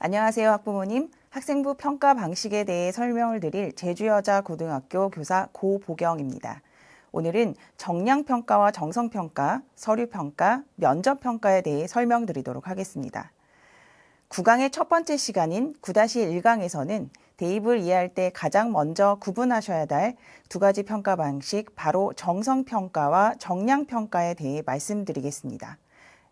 안녕하세요, 학부모님. 학생부 평가 방식에 대해 설명을 드릴 제주여자고등학교 교사 고보경입니다. 오늘은 정량평가와 정성평가, 서류평가, 면접평가에 대해 설명드리도록 하겠습니다. 9강의 첫 번째 시간인 9-1강에서는 대입을 이해할 때 가장 먼저 구분하셔야 할 두 가지 평가 방식, 바로 정성평가와 정량평가에 대해 말씀드리겠습니다.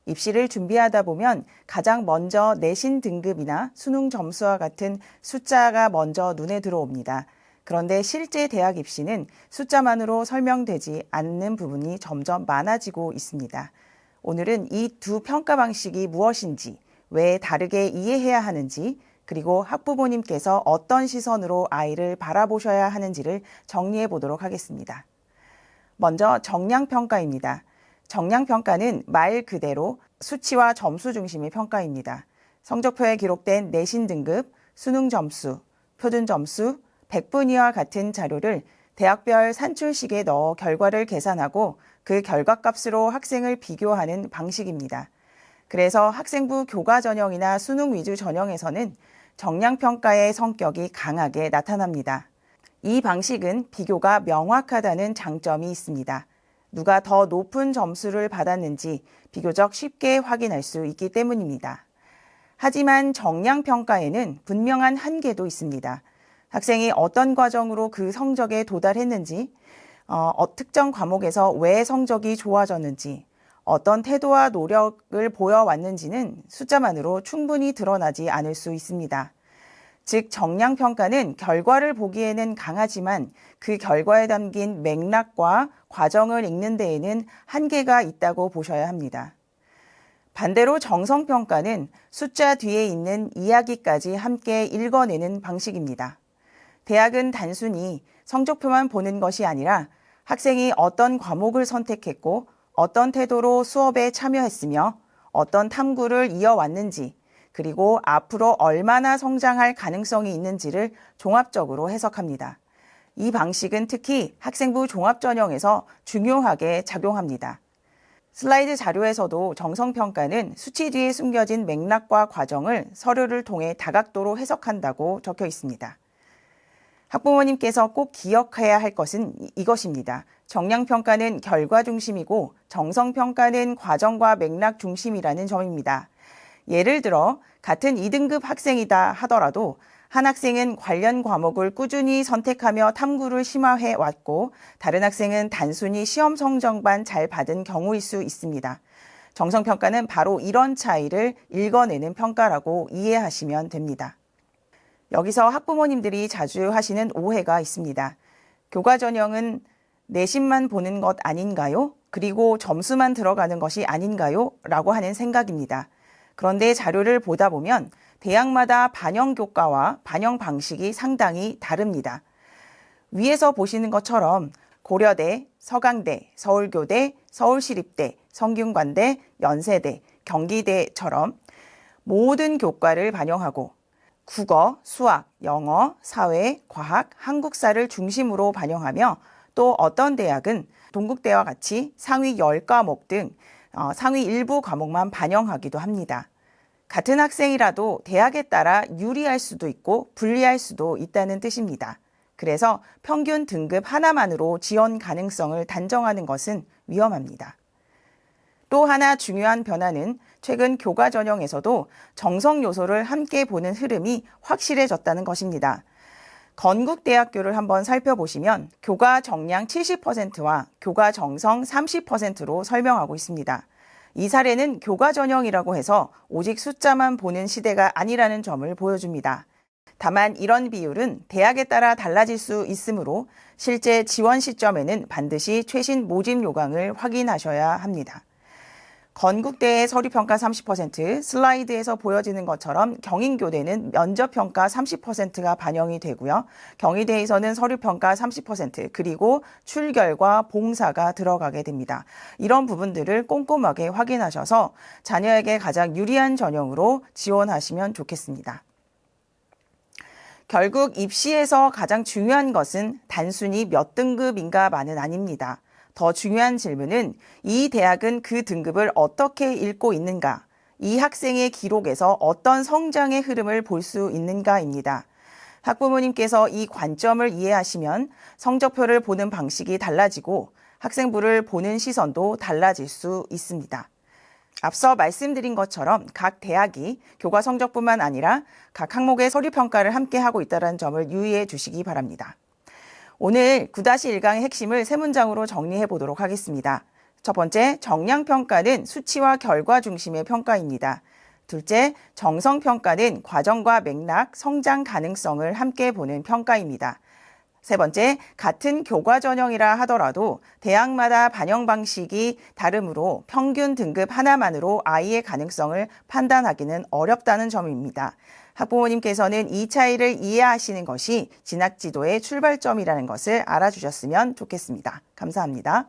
입시를 준비하다 보면 가장 먼저 내신 등급이나 수능 점수와 같은 숫자가 먼저 눈에 들어옵니다. 그런데 실제 대학 입시는 숫자만으로 설명되지 않는 부분이 점점 많아지고 있습니다. 오늘은 이 두 평가 방식이 무엇인지, 왜 다르게 이해해야 하는지, 그리고 학부모님께서 어떤 시선으로 아이를 바라보셔야 하는지를 정리해 보도록 하겠습니다. 먼저 정량평가입니다. 정량평가는 말 그대로 수치와 점수 중심의 평가입니다. 성적표에 기록된 내신 등급, 수능 점수, 표준 점수, 백분위와 같은 자료를 대학별 산출식에 넣어 결과를 계산하고 그 결과값으로 학생을 비교하는 방식입니다. 그래서 학생부 교과 전형이나 수능 위주 전형에서는 정량평가의 성격이 강하게 나타납니다. 이 방식은 비교가 명확하다는 장점이 있습니다. 누가 더 높은 점수를 받았는지 비교적 쉽게 확인할 수 있기 때문입니다. 하지만 정량평가에는 분명한 한계도 있습니다. 학생이 어떤 과정으로 그 성적에 도달했는지, 특정 과목에서 왜 성적이 좋아졌는지, 어떤 태도와 노력을 보여왔는지는 숫자만으로 충분히 드러나지 않을 수 있습니다. 즉, 정량평가는 결과를 보기에는 강하지만 그 결과에 담긴 맥락과 과정을 읽는 데에는 한계가 있다고 보셔야 합니다. 반대로 정성평가는 숫자 뒤에 있는 이야기까지 함께 읽어내는 방식입니다. 대학은 단순히 성적표만 보는 것이 아니라 학생이 어떤 과목을 선택했고 어떤 태도로 수업에 참여했으며 어떤 탐구를 이어왔는지, 그리고 앞으로 얼마나 성장할 가능성이 있는지를 종합적으로 해석합니다. 이 방식은 특히 학생부 종합전형에서 중요하게 작용합니다. 슬라이드 자료에서도 정성평가는 수치 뒤에 숨겨진 맥락과 과정을 서류를 통해 다각도로 해석한다고 적혀 있습니다. 학부모님께서 꼭 기억해야 할 것은 이것입니다. 정량평가는 결과 중심이고 정성평가는 과정과 맥락 중심이라는 점입니다. 예를 들어 같은 2등급 학생이다 하더라도 한 학생은 관련 과목을 꾸준히 선택하며 탐구를 심화해 왔고 다른 학생은 단순히 시험 성적만 잘 받은 경우일 수 있습니다. 정성평가는 바로 이런 차이를 읽어내는 평가라고 이해하시면 됩니다. 여기서 학부모님들이 자주 하시는 오해가 있습니다. 교과 전형은 내신만 보는 것 아닌가요? 그리고 점수만 들어가는 것이 아닌가요? 라고 하는 생각입니다. 그런데 자료를 보다 보면 대학마다 반영 교과와 반영 방식이 상당히 다릅니다. 위에서 보시는 것처럼 고려대, 서강대, 서울교대, 서울시립대, 성균관대, 연세대, 경기대처럼 모든 교과를 반영하고 국어, 수학, 영어, 사회, 과학, 한국사를 중심으로 반영하며 또 어떤 대학은 동국대와 같이 상위 10과목 등 상위 일부 과목만 반영하기도 합니다. 같은 학생이라도 대학에 따라 유리할 수도 있고 불리할 수도 있다는 뜻입니다. 그래서 평균 등급 하나만으로 지원 가능성을 단정하는 것은 위험합니다. 또 하나 중요한 변화는 최근 교과 전형에서도 정성 요소를 함께 보는 흐름이 확실해졌다는 것입니다. 건국대학교를 한번 살펴보시면 교과 정량 70%와 교과 정성 30%로 설명하고 있습니다. 이 사례는 교과 전형이라고 해서 오직 숫자만 보는 시대가 아니라는 점을 보여줍니다. 다만 이런 비율은 대학에 따라 달라질 수 있으므로 실제 지원 시점에는 반드시 최신 모집 요강을 확인하셔야 합니다. 건국대의 서류평가 30%, 슬라이드에서 보여지는 것처럼 경인교대는 면접평가 30%가 반영이 되고요. 경희대에서는 서류평가 30%, 그리고 출결과 봉사가 들어가게 됩니다. 이런 부분들을 꼼꼼하게 확인하셔서 자녀에게 가장 유리한 전형으로 지원하시면 좋겠습니다. 결국 입시에서 가장 중요한 것은 단순히 몇 등급인가만은 아닙니다. 더 중요한 질문은 이 대학은 그 등급을 어떻게 읽고 있는가, 이 학생의 기록에서 어떤 성장의 흐름을 볼 수 있는가입니다. 학부모님께서 이 관점을 이해하시면 성적표를 보는 방식이 달라지고 학생부를 보는 시선도 달라질 수 있습니다. 앞서 말씀드린 것처럼 각 대학이 교과 성적뿐만 아니라 각 항목의 서류 평가를 함께 하고 있다는 점을 유의해 주시기 바랍니다. 오늘 9-1강의 핵심을 세 문장으로 정리해 보도록 하겠습니다. 첫 번째, 정량평가는 수치와 결과 중심의 평가입니다. 둘째, 정성평가는 과정과 맥락, 성장 가능성을 함께 보는 평가입니다. 세 번째, 같은 교과 전형이라 하더라도 대학마다 반영 방식이 다르므로 평균 등급 하나만으로 아이의 가능성을 판단하기는 어렵다는 점입니다. 학부모님께서는 이 차이를 이해하시는 것이 진학지도의 출발점이라는 것을 알아주셨으면 좋겠습니다. 감사합니다.